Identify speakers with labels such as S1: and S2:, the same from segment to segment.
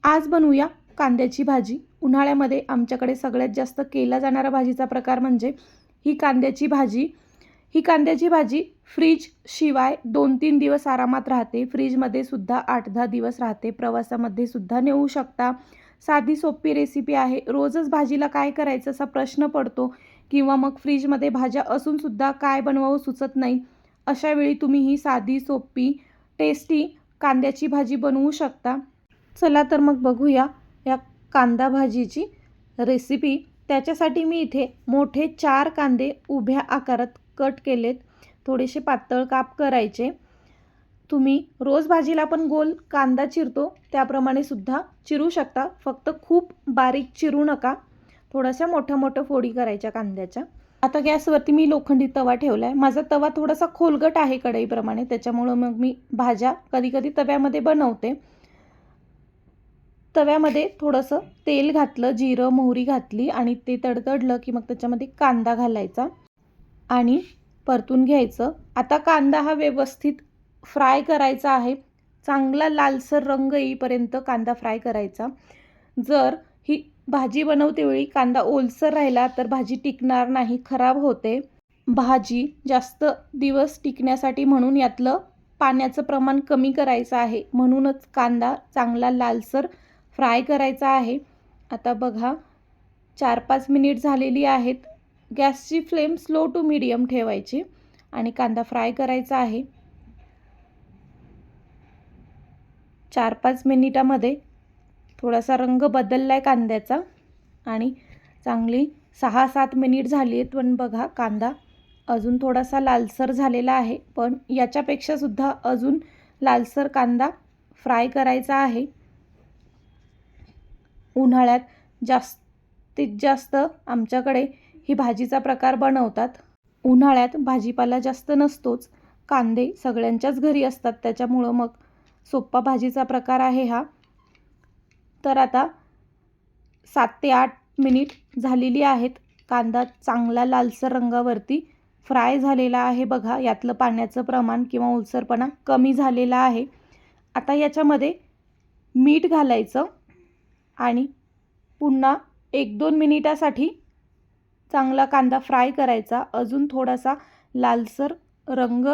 S1: आज बनवूया कांद्याची भाजी। उन्हाळ्यामध्ये आमच्याकडे सगळ्यात जास्त केला जाणारा भाजीचा प्रकार म्हणजे ही कांद्याची भाजी। ही कांद्याची भाजी फ्रीज शिवाय 2-3 दिवस आरामात राहते। फ्रीजमध्ये सुद्धा 8-10 दिवस राहते। प्रवासामध्ये सुद्धा नेऊ शकता। साधी सोपी रेसिपी आहे। रोजच भाजीला काय करायचं असा प्रश्न पडतो किंवा मग फ्रीजमध्ये भाज्या असून सुद्धा काय बनवावं सुचत नाही। अशा वेळी तुम्ही ही साधी सोपी टेस्टी कांद्याची भाजी बनवू शकता। चला तर मग बघूया या कांदा भाजीची रेसिपी। त्याच्यासाठी मी इथे मोठे 4 कांदे उभ्या आकारात कट केलेत। थोडेसे पातळ काप करायचे। तुम्ही रोज भाजीला पण गोल कांदा चिरतो त्याप्रमाणे सुद्धा चिरू शकता, फक्त खूप बारीक चिरू नका। थोड्याशा मोठ्या फोडी करायच्या कांद्याच्या। आता गॅसवरती मी लोखंडी तवा ठेवलाय। माझा तवा थोडासा खोलगट आहे कढईप्रमाणे, त्याच्यामुळे मग मी भाज्या कधी तव्यामध्ये बनवते। तव्यामध्ये थोडंसं तेल घातलं, जिरं मोहरी घातली आणि ते तडतडलं की मग त्याच्यामध्ये कांदा घालायचा आणि परतून घ्यायचं। आता कांदा हा व्यवस्थित फ्राय करायचा आहे। चांगला लालसर रंग येईपर्यंत कांदा फ्राय करायचा। जर ही भाजी बनवते वेळी कांदा ओलसर राहिला तर भाजी टिकणार नाही, खराब होते। भाजी जास्त दिवस टिकण्यासाठी म्हणून यातलं पाण्याचं प्रमाण कमी करायचं आहे। म्हणूनच कांदा चांगला लालसर फ्राय करायचा आहे। आता बघा 4-5 मिनिट झालेली आहेत। गॅसची फ्लेम स्लो टू मीडियम ठेवायची आणि कांदा फ्राय करायचा आहे। 4-5 मिनिटामध्ये थोडासा रंग बदललाय कांद्याचा आणि चांगली 6-7 मिनिट झाली आहेत, पण बघा कांदा अजून थोडासा लालसर झालेला आहे। पण याच्यापेक्षा सुद्धा अजून लालसर कांदा फ्राय करायचा आहे। उन्हाळ्यात जास्तीत जास्त आमच्याकडे ही भाजीचा प्रकार बनवतात। उन्हाळ्यात भाजीपाला जास्त नसतोच, कांदे सगळ्यांच्याच घरी असतात, त्याच्यामुळं मग सोप्पा भाजीचा प्रकार आहे हा। तर आता 7 ते 8 मिनिट झालेली आहेत। कांदा चांगला लालसर रंगावरती फ्राय झालेला आहे। बघा यातलं पाण्याचं प्रमाण किंवा ओलसरपणा कमी झालेला आहे। आता याच्यामध्ये मीठ घालायचं आणि पुन्हा 1-2 मिनिटासाठी चांगला कांदा फ्राय करायचा। अजून थोडासा लालसर रंग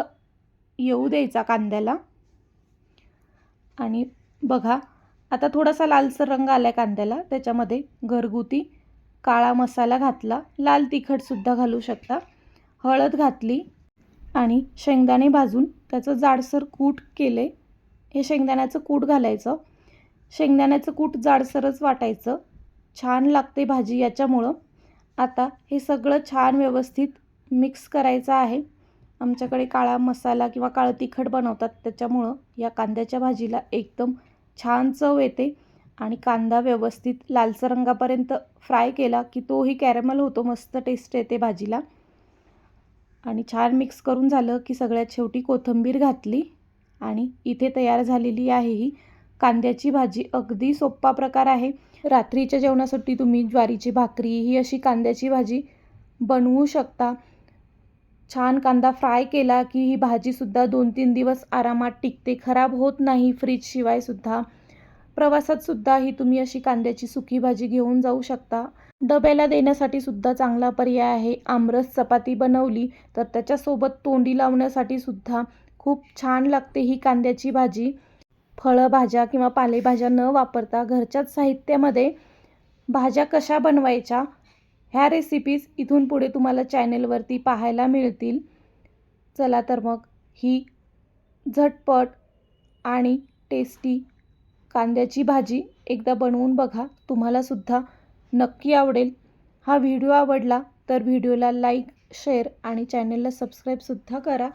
S1: येऊ द्यायचा कांद्याला आणि बघा आता थोडासा लालसर रंग आला कांद्याला। त्याच्यामध्ये घरगुती काळा मसाला घातला, लाल तिखटसुद्धा घालू शकता, हळद घातली आणि शेंगदाणे भाजून त्याचं जाडसर कूट केले। हे शेंगदाण्याचं कूट घालायचं। शेंगदाण्याचं कूट जाडसरच वाटायचं, छान लागते भाजी याच्यामुळं। आता हे सगळं छान व्यवस्थित मिक्स करायचं आहे। आमच्याकडे काळा मसाला किंवा काळं तिखट बनवतात, त्याच्यामुळं या कांद्याच्या भाजीला एकदम छान चव येते आणि कांदा व्यवस्थित लालसर रंगापर्यंत फ्राय केला की तोही कॅरमल होतो, मस्त टेस्ट येते भाजीला। आणि छान मिक्स करून झालं की सगळ्यात शेवटी कोथिंबीर घातली आणि इथे तयार झालेली आहे ही कांद्याची भाजी। अगदी सोपा प्रकार आहे। रात्रीच्या जेवणासाठी तुम्ही ज्वारीची भाकरी ही अशी कांद्याची भाजी बनवू शकता। छान कांदा फ्राय केला की ही भाजीसुद्धा 2-3 दिवस आरामात टिकते, खराब होत नाही फ्रीज शिवाय सुद्धा। प्रवासात सुद्धा ही तुम्ही अशी कांद्याची सुकी भाजी घेऊन जाऊ शकता। डब्याला देण्यासाठी सुद्धा चांगला पर्याय आहे। आमरस चपाती बनवली तर त्याच्यासोबत तोंडी लावण्यासाठी सुद्धा खूप छान लागते ही कांद्याची भाजी। फळभाज्या किंवा पालेभाज्या न वापरता घरच्याच साहित्यामध्ये भाज्या कशा बनवायच्या ह्या रेसिपीज इथून पुढे तुम्हाला चॅनेलवरती पाहायला मिळतील। चला तर मग ही झटपट आणि टेस्टी कांद्याची भाजी एकदा बनवून बघा, तुम्हाला सुद्धा नक्की आवडेल। हा व्हिडिओ आवडला तर व्हिडिओला लाईक, शेअर आणि चॅनेलला सबस्क्राईबसुद्धा करा,